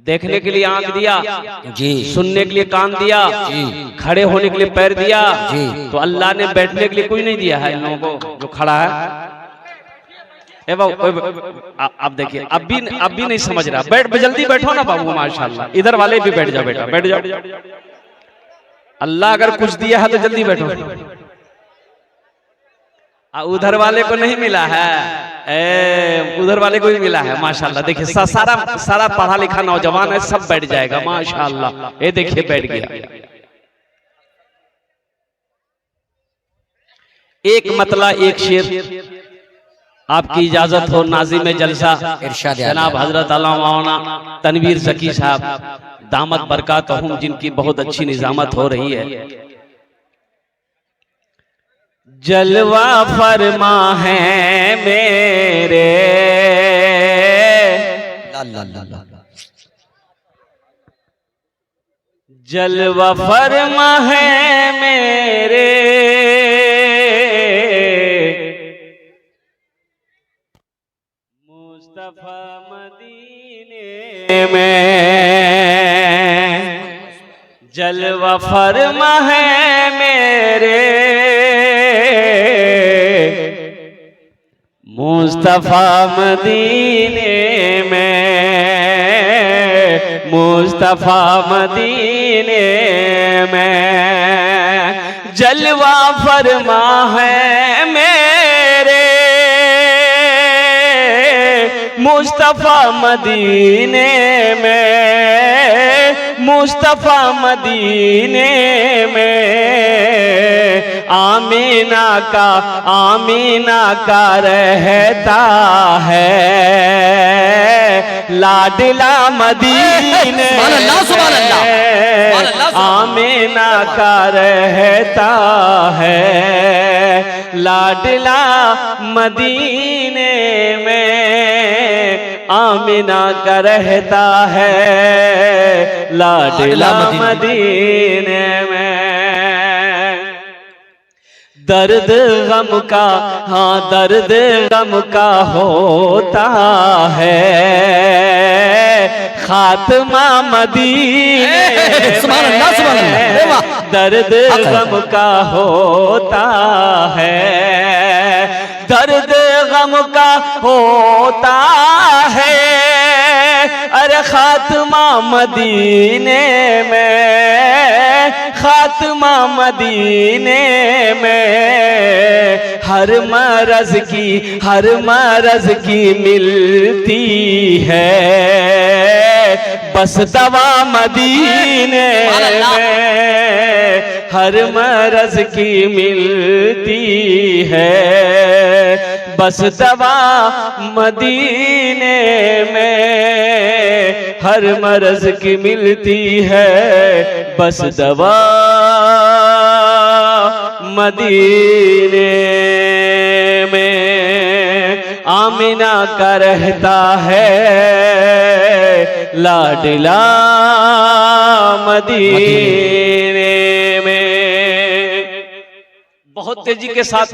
देखने के लिए आंख दिया जी, सुनने के लिए कान दिया जी, खड़े होने के लिए पैर दिया जी। तो अल्लाह ने बैठने के लिए कोई नहीं दिया है इन लोगों को जो खड़ा है। अब देखिए अब भी नहीं समझ रहा। बैठ जल्दी बैठो ना बाबू, माशाल्लाह। इधर वाले भी बैठ जाओ बेटा, बैठ जाओ। अल्लाह अगर कुछ दिया है तो जल्दी बैठो। उधर वाले को नहीं मिला है, उधर वाले को भी मिला है माशाल्लाह। देखिए सारा पढ़ा लिखा नौजवान है, सब बैठ जाएगा माशाल्लाह। ये देखिए बैठ गया। एक मतला एक शेर, आपकी इजाजत हो नाज़िम जलसा इरशाद जनाब हजरत अल्लाह मौलाना तनवीर ज़की साहब दामत बरकातहुम, जिनकी बहुत अच्छी निजामत हो रही है। जलवा फरमा है मेरे जलवा फरमा है मेरे मुस्तफा मदीने में। जलवा फरमा है मेरे मुस्तफा मदीने में, मुस्तफा मदीने में। जलवा फरमा है मेरे मुस्तफा मदीने में, मुस्तफा मदीने में। आमीना का रहता है लाडला मदीने। आमीना का रहता है लाडला मदीने में। आमीना का रहता है लाडला मदीने में। दर्द गम का, हाँ दर्द गम का होता है खात्मा मदीने में। दर्द गम का होता है, दर्द गम का होता है अरे खात्मा मदीने में, खात्मा मदीने में। हर मरज की मिलती है बस दवा मदीने में। हर मरज की मिलती है बस दवा मदीने में। हर मरज की मिलती है बस दवा मदीने में। आमीना का रहता है लाडला मदीने में। बहुत तेजी के साथ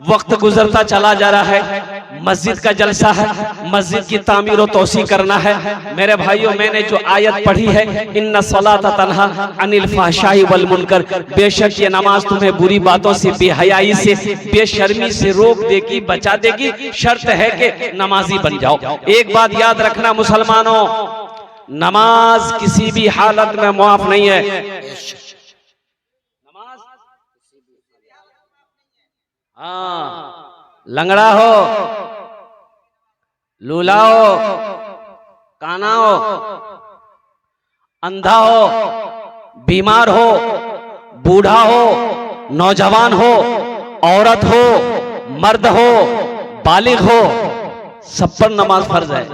वक्त गुजरता चला जा रहा है। मस्जिद का जलसा है, मस्जिद की तामीर और तोसी करना है। मेरे भाइयों, मैंने जो आयत पढ़ी है इन्ना सलाता तन्हा अनिल फहशाई वल मुनकर, बेशक ये नमाज तुम्हें बुरी बातों से, बेहयाई से, बेशर्मी से रोक देगी, बचा देगी। शर्त है कि नमाजी बन जाओ। एक बात याद रखना मुसलमानों, नमाज किसी भी हालत में मुआफ नहीं है। हाँ, लंगड़ा हो, लूला हो, काना हो, अंधा हो, बीमार हो, बूढ़ा हो, नौजवान हो, औरत हो, मर्द हो, बालिग हो, सब पर नमाज फर्ज है।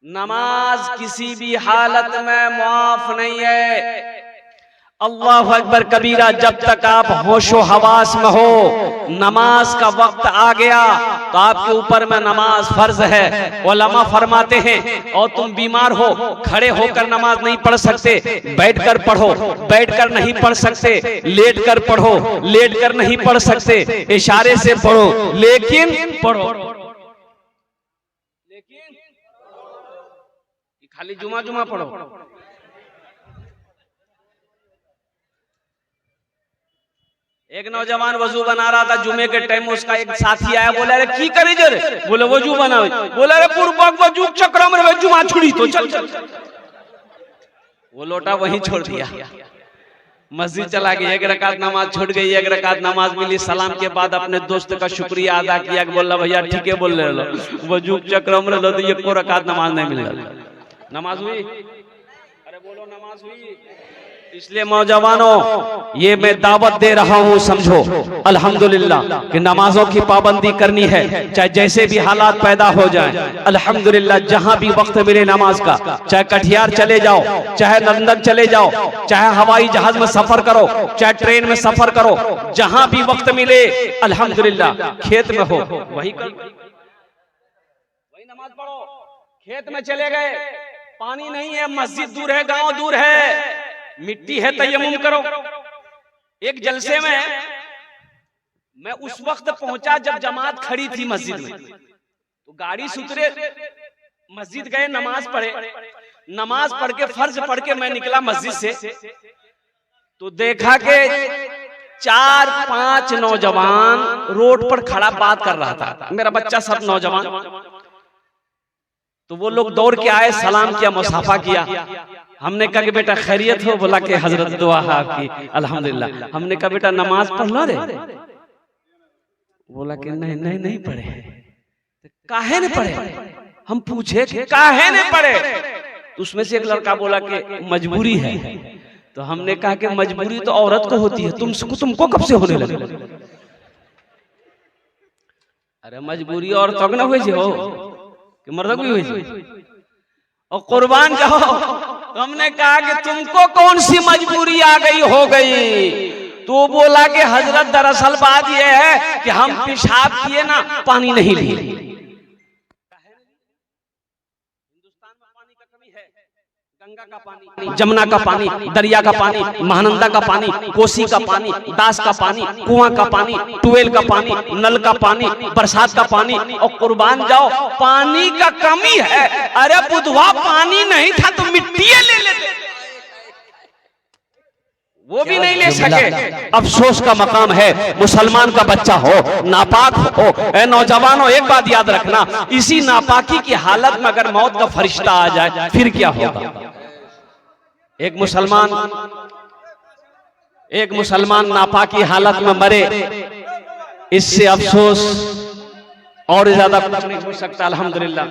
नमाज किसी भी हालत में मुआफ नहीं है। अल्लाह अकबर कबीरा। जब तक आप होशो हवास में हो, नमाज का वक्त आ गया तो आपके ऊपर में नमाज फर्ज है। उलमा फरमाते हैं और तुम बीमार हो, खड़े होकर नमाज नहीं पढ़ सकते, बैठकर पढ़ो, बैठकर नहीं पढ़ सकते, लेटकर पढ़ो, लेटकर नहीं पढ़ सकते, इशारे से पढ़ो, लेकिन पढ़ो। खाली जुमा जुमा पढ़ो। एक नौजवान वजू बना रहा था जुमे के टाइम, उसका एक साथी आया, बोला अरे की करी जरे, बोले वजू बनाओ, बोला अरे पूर्वक वजू चक्र में जुमा छुड़ी तो चल चल। वो लोटा वहीं छोड़ दिया, मस्जिद चला गया, एक रकात नमाज छूट गई, एक रकात नमाज मिली। सलाम के बाद अपने दोस्त का शुक्रिया अदा किया, बोला भैया ठीक है बोल रहे लो, वजू चक्र में लो तो ये को रकात नमाज नहीं मिल रहा। नमाज हुई? अरे बोलो नमाज हुई? इसलिए नौजवानों ये मैं दावत दे रहा हूँ, समझो अल्हम्दुलिल्लाह कि नमाजों की पाबंदी करनी है, चाहे जैसे भी हालात पैदा हो जाएं। अल्हम्दुलिल्लाह जहां भी वक्त मिले नमाज का, चाहे कटिहार चले जाओ, चाहे लंदन चले जाओ, चाहे हवाई जहाज में सफर करो, चाहे ट्रेन में सफर करो, जहां भी वक्त मिले अल्हम्दुलिल्लाह, खेत में हो वही नमाज पढ़ो। खेत में चले गए, पानी नहीं है, मस्जिद दूर है, गांव दूर है, मिट्टी है, तयम्मुम करो। एक जलसे में मैं उस वक्त पहुंचा जब जमात खड़ी थी मस्जिद में, तो गाड़ी से उतरे, मस्जिद गए, नमाज पढ़े, नमाज पढ़ के फर्ज पढ़ के मैं निकला मस्जिद से, तो देखा कि 4-5 नौजवान रोड पर खड़ा बात कर रहा था, मेरा बच्चा सब नौजवान। तो वो लोग दौड़ के आए, सलाम किया, मुसाफा किया। हमने कहा कि बेटा खैरियत हो? बोला कि हजरत दुआ है आपकी, अल्हम्दुलिल्लाह। हमने कहा बेटा नमाज पढ़ लो रे? बोला कि नहीं नहीं नहीं पढ़े। काहे नहीं पढ़े? हम पूछे काहे नहीं पढ़े? तो उसमें से एक लड़का बोला कि मजबूरी है। तो हमने कहा कि मजबूरी तो औरत को होती है, तुमको कब से होने लगे? अरे मजबूरी औरतों को ना हुई हो कि मर्द को भी हुई, और कुर्बान जाओ। तो हमने कहा कि तुमको कौन सी मजबूरी आ गई हो गई? तो बोला कि हजरत दरअसल बात यह है कि हम पेशाब किए ना, पानी नहीं लिए। हिंदुस्तान में पानी का कमी है, गंगा का पानी, जमुना का पानी, दरिया का पानी, महानंदा का पानी, कोसी का पानी, दास का पानी, कुआं का पानी, ट्यूबवेल का पानी, नल का पानी, बरसात का पानी, और कुर्बान जाओ पानी का कमी है। अरे बुधवा पानी नहीं था तो मिट्टी ले लेते, वो भी नहीं ले सके। अफसोस का मकाम है, मुसलमान का बच्चा हो, नापाक हो। ए नौजवानों एक बात याद रखना, इसी नापाकी की हालत में अगर मौत का फरिश्ता आ जाए फिर क्या होगा? एक मुसलमान नापाकी हालत में मरे, इससे अफसोस और ज्यादा कुछ नहीं हो सकता। अल्हम्दुलिल्लाह।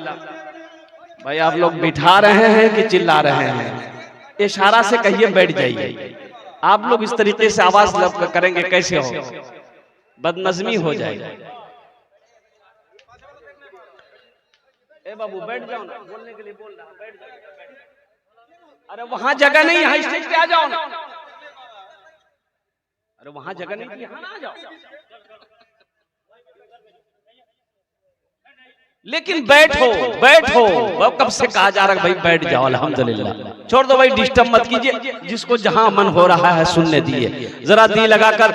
भाई आप लोग बिठा रहे हैं कि चिल्ला रहे हैं? इशारा से कहिए बैठ जाइए। आप लोग इस तरीके से आवाज करेंगे कैसे हो? बदनज़मी हो जाएगी। ए बाबू बैठ जाओ ना, बोलने के लिए बोल रहा, बैठ जाओ। अरे वहां जगह नहीं, यहाँ स्टेज पे आ जाओ ना। अरे वहां जगह नहीं, यहाँ आ जाओ। लेकिन बैठो बैठो, कब से कहा जा रहा है भाई बैठ जाओ। अल्हम्दुलिल्लाह। छोड़ दो भाई, डिस्टर्ब मत कीजिए, जिसको जहां मन हो रहा है सुनने दिए। जरा दिल लगाकर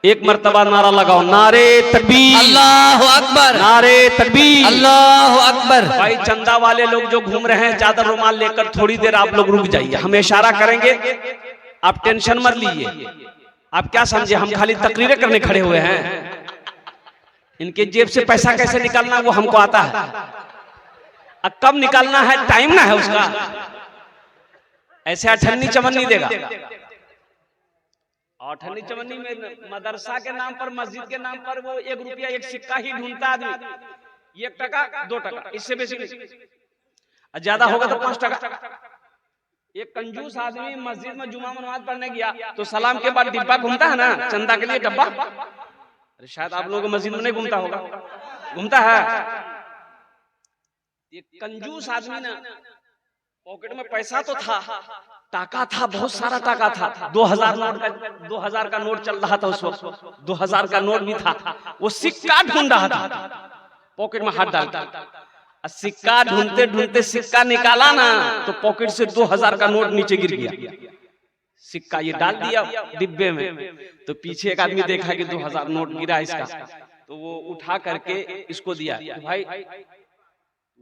एक मर्तबा नारा लगाओ, नारे तकबीर, अल्लाहु अकबर, नारे तकबीर, अल्लाहु अकबर। भाई चंदा वाले लोग जो घूम रहे हैं चादर रुमाल लेकर, थोड़ी देर आप लोग रुक जाइए, हम इशारा करेंगे, आप टेंशन मत लीजिए। आप क्या समझे हम खाली तकरीरें करने खड़े हुए हैं? इनके जेब से पैसा कैसे निकालना वो हमको आता है। अब कब निकालना है टाइम ना है उसका, ऐसे अठन्नी चमन्नी देगा। और अठन्नी चमन्नी में मदरसा के नाम पर, मस्जिद के नाम पर वो 1 रुपया 1 सिक्का ही ढूंढता आदमी। 1 टका 2 टका, इससे बेसी नहीं। ज्यादा होगा तो 5 टका। एक कंजूस आदमी मस्जिद में जुमा नमाज पढ़ने गया तो सलाम के बाद डिब्बा घूमता है ना, चंदा के लिए डब्बा। अरे शायद आप लोगों को मस्जिद में नहीं घूमता होगा, घूमता है। ये कंजूस आदमी ना, पॉकेट में पैसा तो था, टाका था, बहुत सारा टाका था। 2000 का नोट चल रहा था उस वक्त, 2000 का नोट भी था। वो सिक्का ढूंढ रहा था, पॉकेट में हाथ डालता। सिक्का ढूंढते ढूंढते सिक्का निकाला ना तो पॉकेट से 2000 का नोट नीचे गिर गया। सिक्का ये डाल दिया डिब्बे में, तो पीछे एक आदमी देखा कि 2000 नोट गिरा इसका, तो वो उठा करके इसको दिया, भाई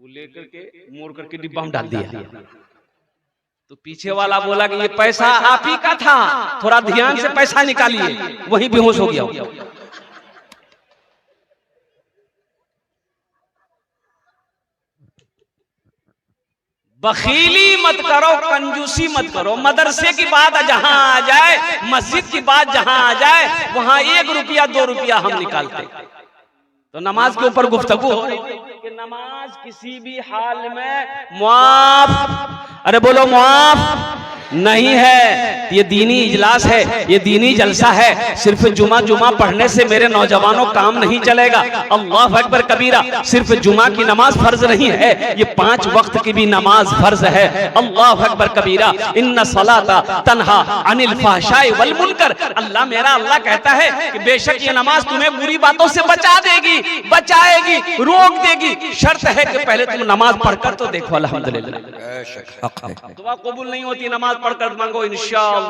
वो लेकर के मोड़ करके डिब्बा में डाल दिया। तो पीछे वाला बोला कि ये पैसा आप ही का था, थोड़ा ध्यान से पैसा निकालिए, वहीं बेहोश हो गया। बखीली मत करो, कंजूसी मत करो। मदरसे की बात जहां आ जाए, मस्जिद की बात जहां आ जाए, वहां 1 रुपया 2 रुपया हम निकालते। तो नमाज के ऊपर गुफ्तगू हो रही थी कि नमाज किसी भी हाल में मुआफ, अरे बोलो मुआफ नहीं है। ये दीनी इजलास है, ये दीनी जलसा है। सिर्फ जुमा जुमा पढ़ने से मेरे नौजवानों काम नहीं चलेगा। अल्लाह अकबर कबीरा। सिर्फ जुमा की नमाज फर्ज नहीं है, ये 5 वक्त की भी नमाज फर्ज है। अल्लाह अकबर कबीरा। इन्ना सलाता तन्हा अनिल फहशाई वल मुनकर। अल्लाह मेरा अल्लाह कहता है कि बेशक ये नमाज तुम्हें बुरी बातों से बचा देगी, बचाएगी, रोक देगी। शर्त है कि पहले तुम नमाज पढ़कर तो देखो। अल्हम्दुलिल्लाह। दुआ कबूल नहीं होती, नमाज पढ़कर मांगो इंशाअल्लाह।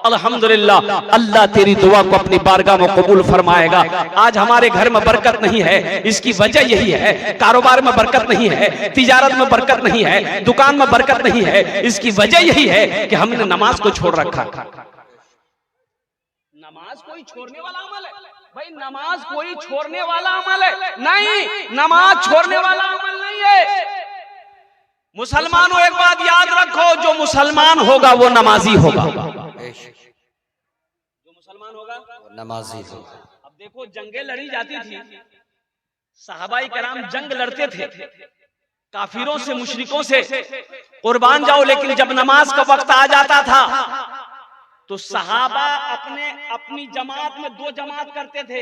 अल्हम्दुलिल्लाह, अल्लाह तेरी दुआ को अपनी बारगाह में कबूल फरमाएगा। आज हमारे घर में बरकत नहीं है, इसकी वजह यही है। कारोबार में बरकत नहीं है, तिजारत में बरकत नहीं है, दुकान में बरकत नहीं है, इसकी वजह यही है कि हमने नमाज को छोड़ रखा। नमाज कोई छोड़ने वाला अमल है भाई, नमाज कोई छोड़ने वाला अमल है नहीं, नमाज छोड़ने वाला अमल नहीं है। मुसलमानों एक बात याद रखो, जो मुसलमान होगा वो नमाजी होगा। जो मुसलमान होगा वो नमाजी होगा। अब देखो जंगें लड़ी जाती थी, सहाबाई कराम जंग लड़ते थे काफिरों से, मुशरिकों से, कुर्बान जाओ। लेकिन जब नमाज का वक्त आ जाता था तो सहाबा अपनी जमात में 2 जमात करते थे।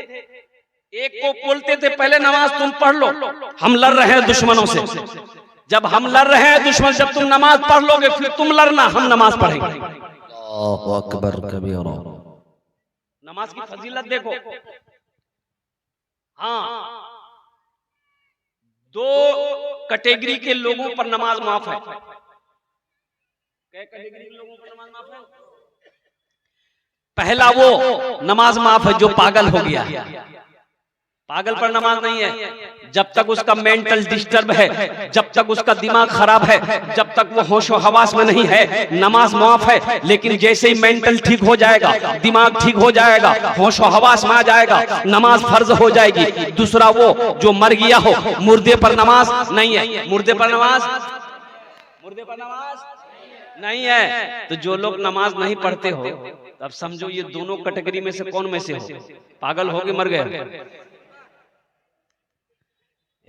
एक को बोलते थे पहले नमाज तुम पढ़ लो, हम लड़ रहे हैं दुश्मनों से। जब हम लड़ रहे हैं दुश्मन, जब तुम नमाज पढ़ लोगे फिर तुम लड़ना, हम नमाज पढ़ेंगे। अल्लाहु अकबर कबीरा। नमाज की फजीलत देखो। हाँ, 2 कैटेगरी के लोगों पर नमाज माफ है। क्या कैटेगरी के लोगों पर नमाज माफ है? पहला वो नमाज माफ है जो पागल हो गया। पागल पर नमाज नहीं है। जब तक उसका मेंटल डिस्टर्ब है, जब तक उसका दिमाग खराब है, जब तक वो होशो हवास में नहीं है, नमाज माफ है। लेकिन जैसे ही मेंटल ठीक हो जाएगा, दिमाग ठीक हो जाएगा, होशो हवास में आ जाएगा, नमाज फर्ज हो जाएगी। दूसरा वो जो मर गया हो, मुर्दे पर नमाज नहीं है। मुर्दे पर नमाज नहीं है। तो जो लोग नमाज नहीं पढ़ते हो, अब समझो ये दोनों कैटेगरी में से कौन में से हो? पागल हो के मर गए।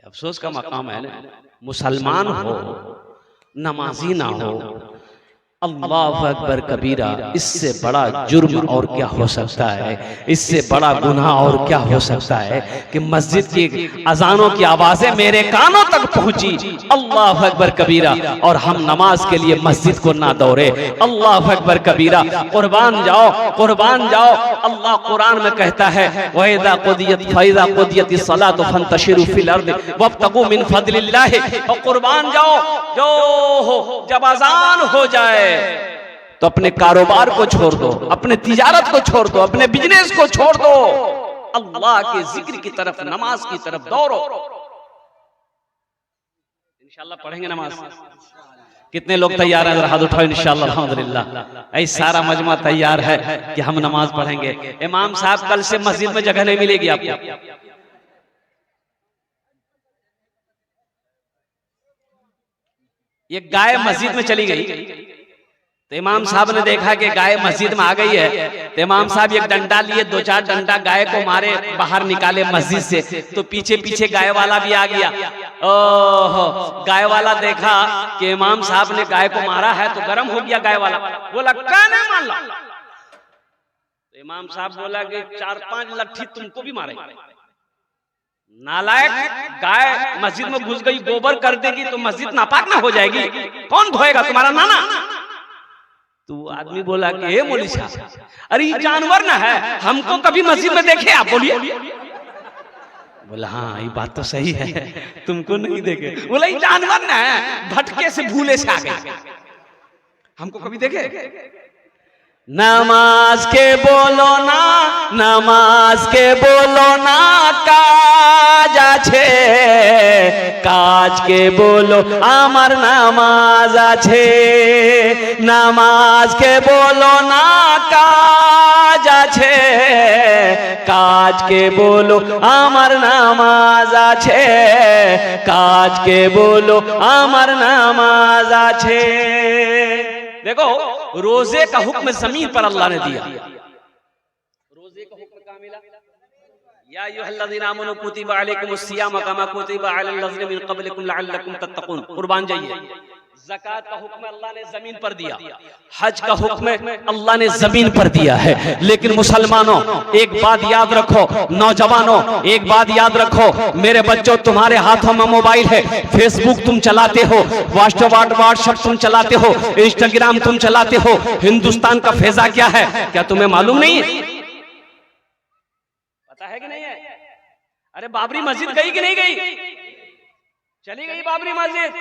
अफसोस का मकाम है ना, मुसलमान हो नमाजी ना हो। अल्लाह अकबर कबीरा। इससे बड़ा जुर्म और क्या हो सकता है, इससे बड़ा गुनाह और क्या हो सकता है कि मस्जिद की अजानों की आवाजें मेरे कानों तक पहुंची। अल्लाह अकबर कबीरा। और हम नमाज के लिए मस्जिद को ना दौड़े। अल्लाह अकबर कबीरा। कुर्बान जाओ, कुर्बान जाओ। अल्लाह कुरान में कहता है वइज़ा क़ुदियत फ़इज़ा क़ुदियतिस सलातु फंतशिरू फिल अर्दि वब्तगू मिन फ़ज़लिल्लाह। और कुर्बान जाओ, जो हो जब अजान हो जाए तो अपने कारोबार को छोड़ दो, अपने तिजारत को छोड़ दो, अपने बिजनेस को छोड़ दो, अल्लाह के जिक्र की तरफ, नमाज की तरफ दौड़ो। इंशाअल्लाह पढ़ेंगे नमाज। कितने लोग तैयार हैं? जरा हाथ उठाओ। इंशाअल्लाह अल्हम्दुलिल्लाह ऐसा सारा मजमा तैयार है कि हम नमाज पढ़ेंगे। इमाम साहब कल से मस्जिद में जगह नहीं मिलेगी आपको। ये गाय मस्जिद में चली गई तो इमाम साहब ने देखा कि गाय मस्जिद में आ गई है, तो इमाम साहब एक डंडा लिए, 2-4 डंडा गाय को मारे, बाहर निकाले मस्जिद से। तो पीछे पीछे गाय वाला भी आ गया। ओहो, गाय वाला देखा कि इमाम साहब ने गाय को मारा है तो गर्म हो गया गाय वाला, बोला कहने मान लो। तो इमाम साहब बोला कि 4-5 लट्ठी तुमको भी मारेंगे। नालायक, गाय मस्जिद में घुस गई, गोबर कर देगी तो मस्जिद नापाक ना हो जाएगी? कौन धोएगा? तुम्हारा नाना। तो आदमी बोला कि हे मौलवी साहब, अरे ये जानवर ना है, हमको कभी मस्जिद में देखे आप? बोलिए। बोला हाँ ये बात तो सही है, तुमको नहीं देखे। बोला ये जानवर ना है, भटके से भूले से आ गए, हमको कभी देखे? नमाज के बोलो ना, नमाज के बोलो ना काज আছে, কাজ কে বলো আমার নামাজ আছে। নামাজ কে বলো না কাজ আছে, কাজ কে বলো আমার নামাজ আছে, কাজ কে বলো আমার নামাজ আছে। देखो रोजे का हुक्म जमीन पर अल्लाह ने दिया। रोजे का हुक्म कहाँ मिला? या अय्युहल्लज़ीना आमनू कुतिबा अलैकुमुस्सियाम कमा कुतिबा अलल लज़ीना मिन क़ब्लिकुम लअल्लकुम तत्तक़ून। कुर्बान जाइए। ज़कात का हुक्म अल्लाह ने जमीन पर दिया, हज का हुक्म अल्लाह ने जमीन पर दिया है। लेकिन मुसलमानों एक बात याद रखो, नौजवानों एक बात याद रखो, मेरे बच्चों तुम्हारे हाथों में मोबाइल है, फेसबुक तुम चलाते हो, व्हाट्सएप तुम चलाते हो, इंस्टाग्राम तुम चलाते हो, हिंदुस्तान का फेजा क्या है क्या तुम्हें मालूम नहीं है? पता है कि नहीं है? अरे बाबरी मस्जिद गई कि नहीं गई? चली गई बाबरी मस्जिद।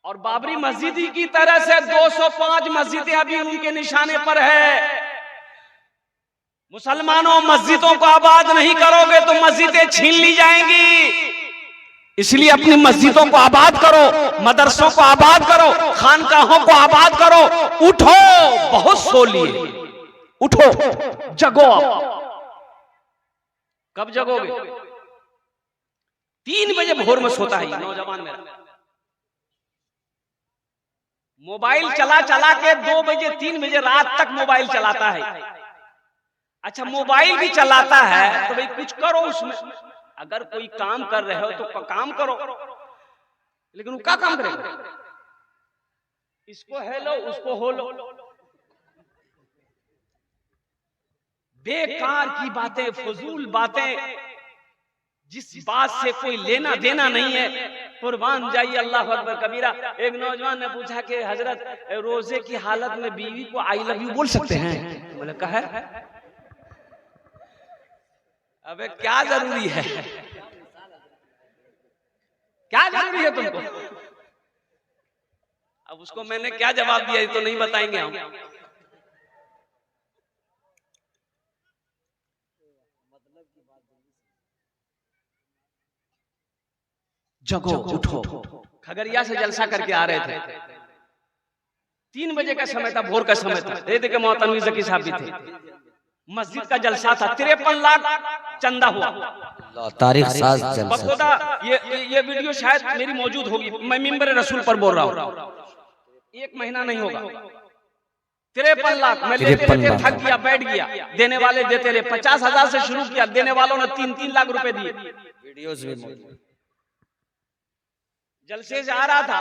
और बाबरी मस्जिद ही की तरह से 205 मस्जिदें अभी उनके निशाने पर है। मुसलमानों मस्जिदों को आबाद नहीं करोगे तो मस्जिदें छीन ली जाएंगी। इसलिए अपनी मस्जिदों को आबाद करो, मदरसों को आबाद करो, खानकाहों को आबाद करो। उठो, बहुत सो लिए, उठो, जगो। कब जगोगे? 3 बजे भोर में सोता है नौजवान मेरा, मोबाइल चला चला के 2 बजे 3 बजे रात तक मोबाइल चलाता है। अच्छा मोबाइल भी चलाता है तो भाई कुछ करो उसमें। अगर कोई काम कर रहे हो तो काम करो, लेकिन वो क्या काम करेगा? इसको हेलो उसको होलो, बेकार की बातें, फजूल बातें, जिस बात से कोई लेना देना नहीं है। कुर्बान जाइए, अल्लाह अकबर कबीरा। एक नौजवान ने पूछा कि हजरत रोजे की हालत में बीवी को आई लव यू बोल सकते हैं? बोले कहा है। अबे क्या जरूरी है, क्या जरूरी है तुमको? अब उसको मैंने क्या जवाब दिया ये तो नहीं बताएंगे हम। जगो, उठो। खगड़िया से जलसा करके आ रहे थे, 3 बजे का समय था, भोर का समय था। देखे मोहतरम ज़की साहब भी थे, मस्जिद का जलसा था, 53 लाख चंदा हुआ। तारीख साज जलसा। बखुदा ये वीडियो शायद मेरी मौजूद होगी, मैं मिंबर रसूल पर बोल रहा हूँ। 1 महीना नहीं होगा, 53 लाख। मैं लेते लेते थक गया, बैठ गया। देने वाले देते रहे, 50,000 से शुरू किया, देने वालों ने 3-3 लाख रुपए दिए। वीडियोस भी मौजूद। जलसे से आ रहा था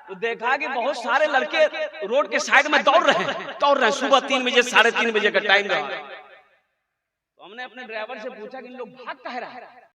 तो देखा कि बहुत सारे लड़के रोड के साइड में दौड़ रहे हैं। सुबह 3 बजे 3:30 बजे का टाइम रहा। तो हमने अपने ड्राइवर से पूछा कि इन लोग भाग कह रहा है?